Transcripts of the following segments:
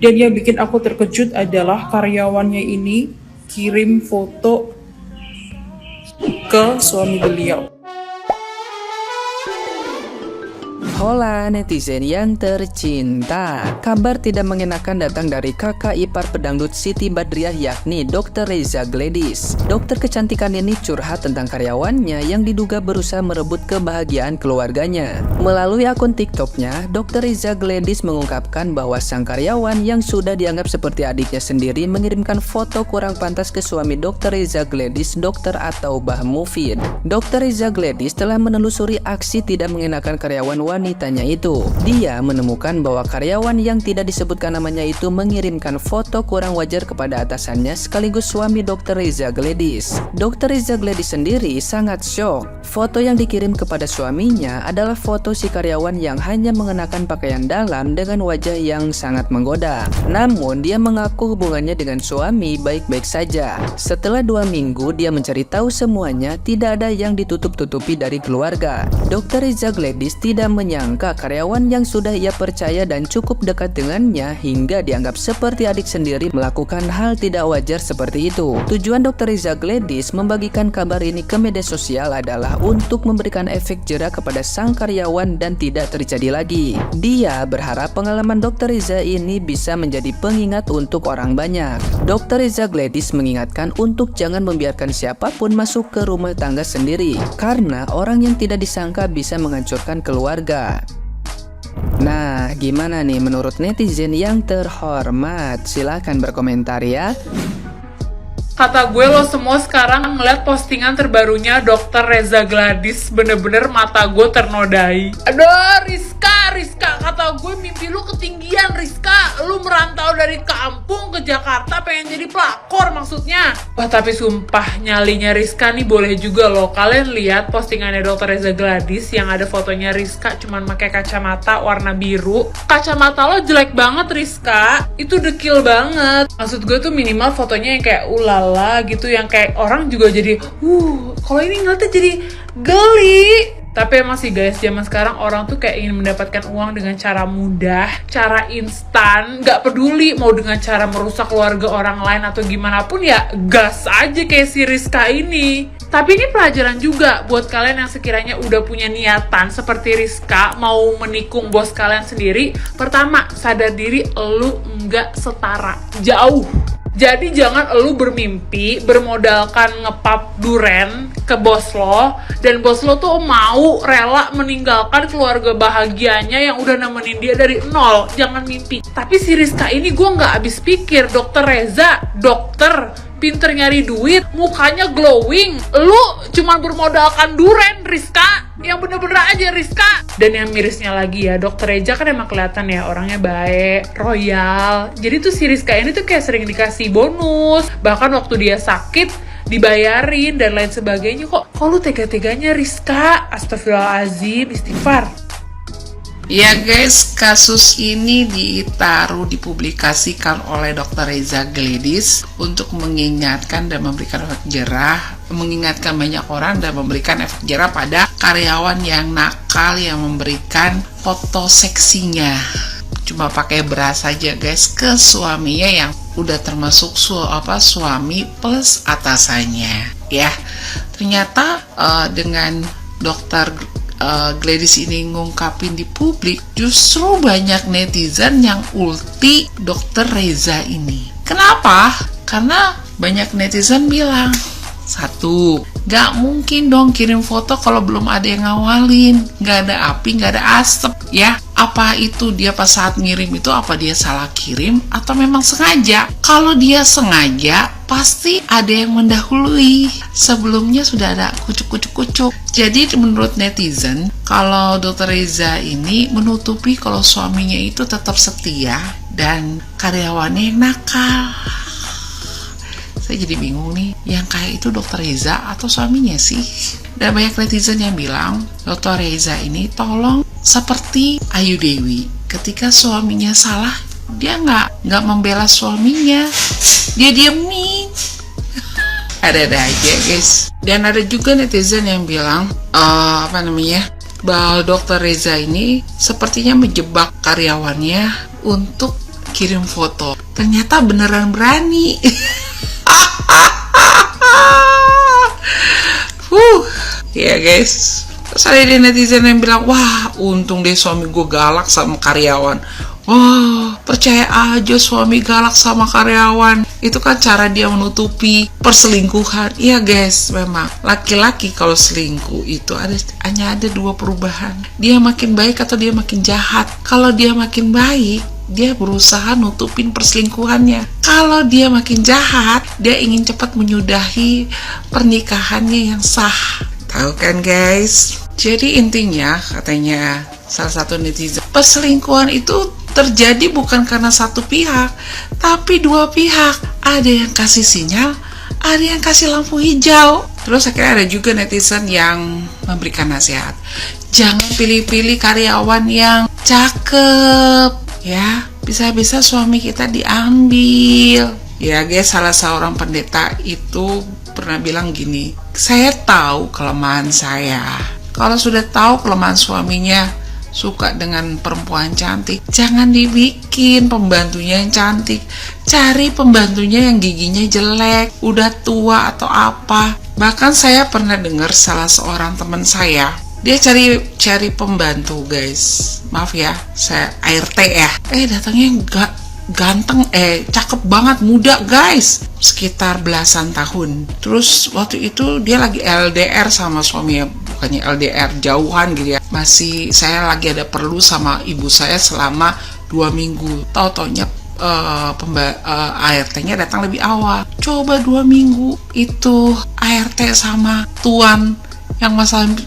Dan yang bikin aku terkejut adalah karyawannya ini kirim foto ke suami beliau. Hola netizen yang tercinta, kabar tidak mengenakan datang dari kakak ipar pedangdut Siti Badriah yakni Dr. Reza Gladys. Dokter kecantikan ini curhat tentang karyawannya yang diduga berusaha merebut kebahagiaan keluarganya. Melalui akun TikToknya, Dr. Reza Gladys mengungkapkan bahwa sang karyawan yang sudah dianggap seperti adiknya sendiri mengirimkan foto kurang pantas ke suami Dr. Reza Gladys, Dr. At-Taubah Mufid. Dr. Reza Gladys telah menelusuri aksi tidak mengenakan karyawan wanitanya itu. Dia menemukan bahwa karyawan yang tidak disebutkan namanya itu mengirimkan foto kurang wajar kepada atasannya sekaligus suami Dr. Reza Gladys. Dr. Reza Gladys sendiri sangat syok. Foto yang dikirim kepada suaminya adalah foto si karyawan yang hanya mengenakan pakaian dalam dengan wajah yang sangat menggoda. Namun dia mengaku hubungannya dengan suami baik-baik saja. Setelah 2 minggu dia mencari tahu semuanya, tidak ada yang ditutup-tutupi dari keluarga. Dr. Reza Gladys tidak menyangka karyawan yang sudah ia percaya dan cukup dekat dengannya hingga dianggap seperti adik sendiri melakukan hal tidak wajar seperti itu. Tujuan Dr. Reza Gladys membagikan kabar ini ke media sosial adalah untuk memberikan efek jera kepada sang karyawan dan tidak terjadi lagi. Dia berharap pengalaman Dr. Reza ini bisa menjadi pengingat untuk orang banyak. Dr. Reza Gladys mengingatkan untuk jangan membiarkan siapapun masuk ke rumah tangga sendiri karena orang yang tidak disangka bisa menghancurkan keluarga. Nah, gimana nih menurut netizen yang terhormat? Silahkan berkomentar ya. Kata gue lo semua sekarang ngeliat postingan terbarunya Dr. Reza Gladys, bener-bener mata gue ternodai. Aduh Rizka, kata gue mimpi lu ketinggian Rizka. Lu merantau dari kampung ke Jakarta pengen jadi pelakor maksudnya. Wah tapi sumpah nyalinya Rizka nih boleh juga loh. Kalian lihat postingannya Dr. Reza Gladys yang ada fotonya Rizka cuman pakai kacamata warna biru. Kacamata lo jelek banget Rizka, itu dekil banget. Maksud gue tuh minimal fotonya yang kayak ulala gitu, yang kayak orang juga jadi kalau ini ngeliatnya jadi geli. Tapi emang sih guys, zaman sekarang orang tuh kayak ingin mendapatkan uang dengan cara mudah, cara instan, gak peduli mau dengan cara merusak keluarga orang lain atau gimana pun ya gas aja kayak si Rizka ini. Tapi ini pelajaran juga buat kalian yang sekiranya udah punya niatan seperti Rizka mau menikung bos kalian sendiri. Pertama, sadar diri lu nggak setara, jauh. Jadi jangan elu bermimpi bermodalkan ngepap duren ke bos lo, dan bos lo tuh mau rela meninggalkan keluarga bahagianya yang udah nemenin dia dari nol. Jangan mimpi. Tapi si Rizka ini gue nggak habis pikir. Dr. Reza, dokter, pinter nyari duit, mukanya glowing. Lu cuman bermodalkan duren Rizka. Yang bener-bener aja Rizka. Dan yang mirisnya lagi ya, Dr. Reza kan emang kelihatan ya orangnya baik, royal. Jadi tuh si Rizka ini tuh kayak sering dikasih bonus. Bahkan waktu dia sakit dibayarin dan lain sebagainya. Kok lu tega-teganya Rizka? Astagfirullahaladzim, istighfar. Ya guys, kasus ini dipublikasikan oleh Dr. Reza Gladys untuk mengingatkan dan memberikan efek jerah, mengingatkan banyak orang dan memberikan efek jerah pada karyawan yang nakal yang memberikan foto seksinya cuma pakai bra saja guys ke suaminya yang udah termasuk suami plus atasannya ya. Ternyata dengan Dr. Gladys ini ngungkapin di publik, justru banyak netizen yang ulti Dr. Reza ini. Kenapa? Karena banyak netizen bilang, satu, gak mungkin dong kirim foto kalau belum ada yang ngawalin, gak ada api, gak ada asap ya. Apa itu dia pas saat ngirim itu apa dia salah kirim atau memang sengaja? Kalau dia sengaja pasti ada yang mendahului. Sebelumnya sudah ada kucuk. Jadi menurut netizen, kalau Dr. Reza ini menutupi kalau suaminya itu tetap setia dan karyawannya yang nakal. Saya jadi bingung nih, yang kayak itu Dr. Reza atau suaminya sih? Dan banyak netizen yang bilang, Dr. Reza ini tolong seperti Ayu Dewi. Ketika suaminya salah, dia nggak membela suaminya, dia diemin. Ada-ada aja guys. Dan ada juga netizen yang bilang, bahwa Dr. Reza ini sepertinya menjebak karyawannya untuk kirim foto. Ternyata beneran berani. Ya guys, terus ada netizen yang bilang, wah untung deh suami gue galak sama karyawan. Wah, percaya aja suami galak sama karyawan. Itu kan cara dia menutupi perselingkuhan. Iya guys, memang laki-laki kalau selingkuh itu hanya ada dua perubahan. Dia makin baik atau dia makin jahat. Kalau dia makin baik, dia berusaha nutupin perselingkuhannya. Kalau dia makin jahat, dia ingin cepat menyudahi pernikahannya yang sah. Tahu kan guys? Jadi intinya katanya salah satu netizen, perselingkuhan itu terjadi bukan karena satu pihak, tapi dua pihak. Ada yang kasih sinyal, ada yang kasih lampu hijau. Terus akhirnya ada juga netizen yang memberikan nasihat, jangan pilih-pilih karyawan yang cakep, ya bisa-bisa suami kita diambil. Ya guys, salah seorang pendeta itu pernah bilang gini, saya tahu kelemahan saya. Kalau sudah tahu kelemahan suaminya suka dengan perempuan cantik, jangan dibikin pembantunya yang cantik. Cari pembantunya yang giginya jelek, udah tua atau apa. Bahkan saya pernah dengar salah seorang teman saya, dia cari pembantu guys. Maaf ya, saya ART ya. Datangnya enggak ganteng, cakep banget, muda guys, sekitar belasan tahun. Terus waktu itu dia lagi LDR sama suaminya, bukannya LDR jauhan gitu ya. Saya lagi ada perlu sama ibu saya selama 2 minggu. Tau-taunya ART-nya datang lebih awal. Coba 2 minggu itu ART sama tuan yang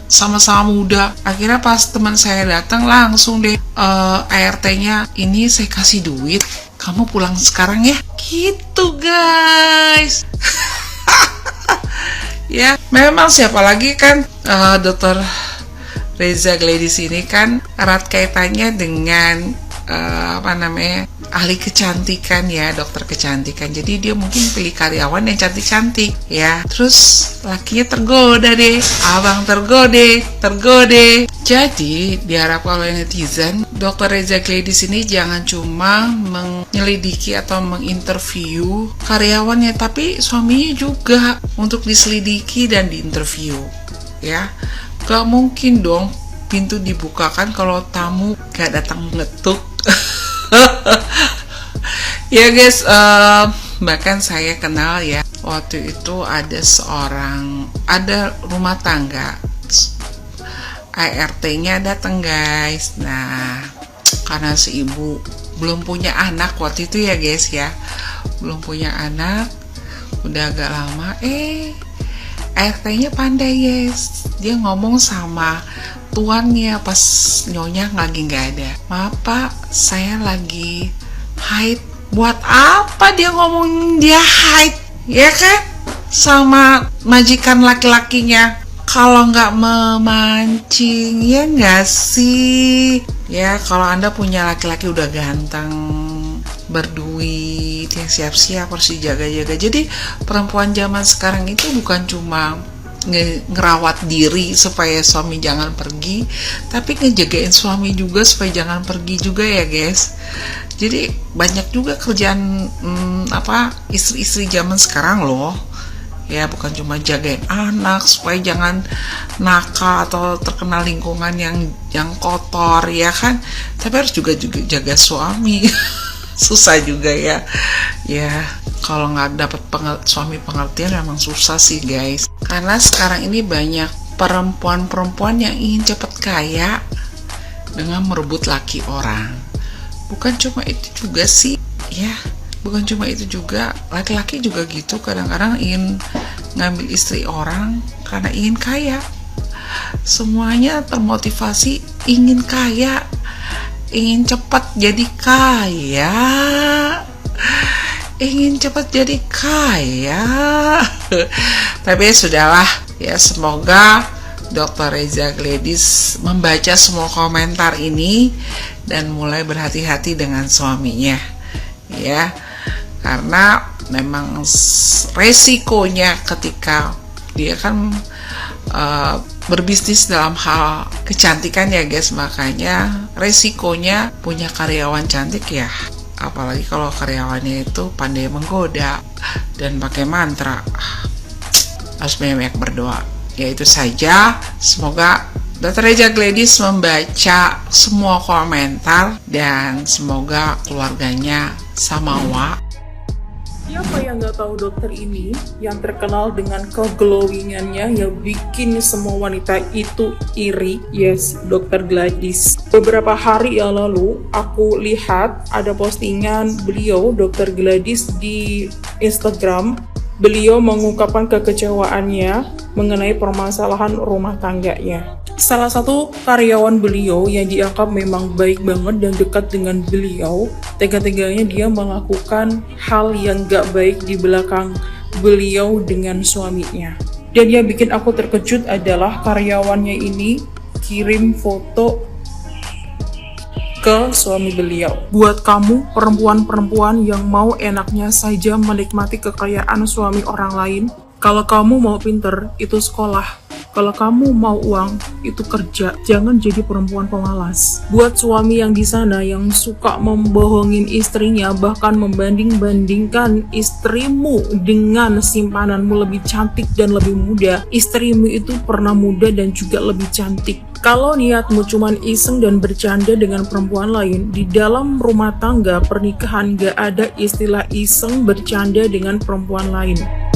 sama-sama muda. Akhirnya pas teman saya datang langsung deh ART-nya, ini saya kasih duit, kamu pulang sekarang ya. Gitu guys. Ya memang siapa lagi kan Dr. Reza Gladys ini kan erat kaitannya dengan ahli kecantikan ya, dokter kecantikan. Jadi dia mungkin pilih karyawan yang cantik-cantik ya. Terus lakinya tergoda deh, abang tergode. Jadi diharapkan oleh netizen, Dr. Reza Gladys ini jangan cuma menyelidiki atau menginterview karyawannya, tapi suaminya juga untuk diselidiki dan diinterview ya. Gak mungkin dong pintu dibukakan kalau tamu gak datang ngetuk. Ya guys, bahkan saya kenal ya, waktu itu ada rumah tangga, ART-nya datang guys. Nah, karena si ibu belum punya anak waktu itu ya guys ya, belum punya anak, udah agak lama, ART-nya pandai guys, dia ngomong sama tuannya pas nyonya lagi nggak ada. Maaf pak, saya lagi haid. Buat apa dia ngomong dia haid, ya kan? Sama majikan laki-lakinya. Kalau nggak memancing, ya nggak sih? Ya kalau Anda punya laki-laki udah ganteng, berduit, yang siap-siap harus dijaga-jaga. Jadi perempuan zaman sekarang itu bukan cuma ngerawat diri supaya suami jangan pergi, tapi ngejagain suami juga supaya jangan pergi juga ya guys. Jadi banyak juga kerjaan istri-istri zaman sekarang loh ya, bukan cuma jagain anak supaya jangan nakal atau terkena lingkungan yang kotor ya kan, tapi harus juga jaga suami. Susah juga ya kalau nggak dapat suami pengertian memang susah sih guys. Karena sekarang ini banyak perempuan-perempuan yang ingin cepat kaya dengan merebut laki orang. Bukan cuma itu juga sih ya, bukan cuma itu juga, laki-laki juga gitu, kadang-kadang ingin ngambil istri orang karena ingin kaya. Semuanya termotivasi ingin kaya, ingin cepat jadi kaya, ingin cepat jadi kaya. Tapi sudahlah ya, semoga Dr. Reza Gladys membaca semua komentar ini dan mulai berhati-hati dengan suaminya ya, karena memang resikonya ketika dia kan berbisnis dalam hal kecantikan ya guys, makanya resikonya punya karyawan cantik ya apalagi kalau karyawannya itu pandai menggoda dan pakai mantra. Harus banyak berdoa. Ya itu saja, semoga Dr. Reza Gladys membaca semua komentar dan semoga keluarganya samawa. Siapa yang nggak tahu dokter ini yang terkenal dengan keglowingannya yang bikin semua wanita itu iri? Yes, Dr. Gladys. Beberapa hari yang lalu aku lihat ada postingan beliau, Dr. Gladys, di Instagram. Beliau mengungkapkan kekecewaannya mengenai permasalahan rumah tangganya. Salah satu karyawan beliau yang dianggap memang baik banget dan dekat dengan beliau, tega-teganya dia melakukan hal yang gak baik di belakang beliau dengan suaminya. Dan yang bikin aku terkejut adalah karyawannya ini kirim foto ke suami beliau. Buat kamu perempuan-perempuan yang mau enaknya saja menikmati kekayaan suami orang lain, kalau kamu mau pinter, itu sekolah. Kalau kamu mau uang, itu kerja. Jangan jadi perempuan pemalas. Buat suami yang di sana yang suka membohongin istrinya, bahkan membanding-bandingkan istrimu dengan simpananmu lebih cantik dan lebih muda. Istrimu itu pernah muda dan juga lebih cantik. Kalau niatmu cuma iseng dan bercanda dengan perempuan lain, di dalam rumah tangga pernikahan gak ada istilah iseng bercanda dengan perempuan lain.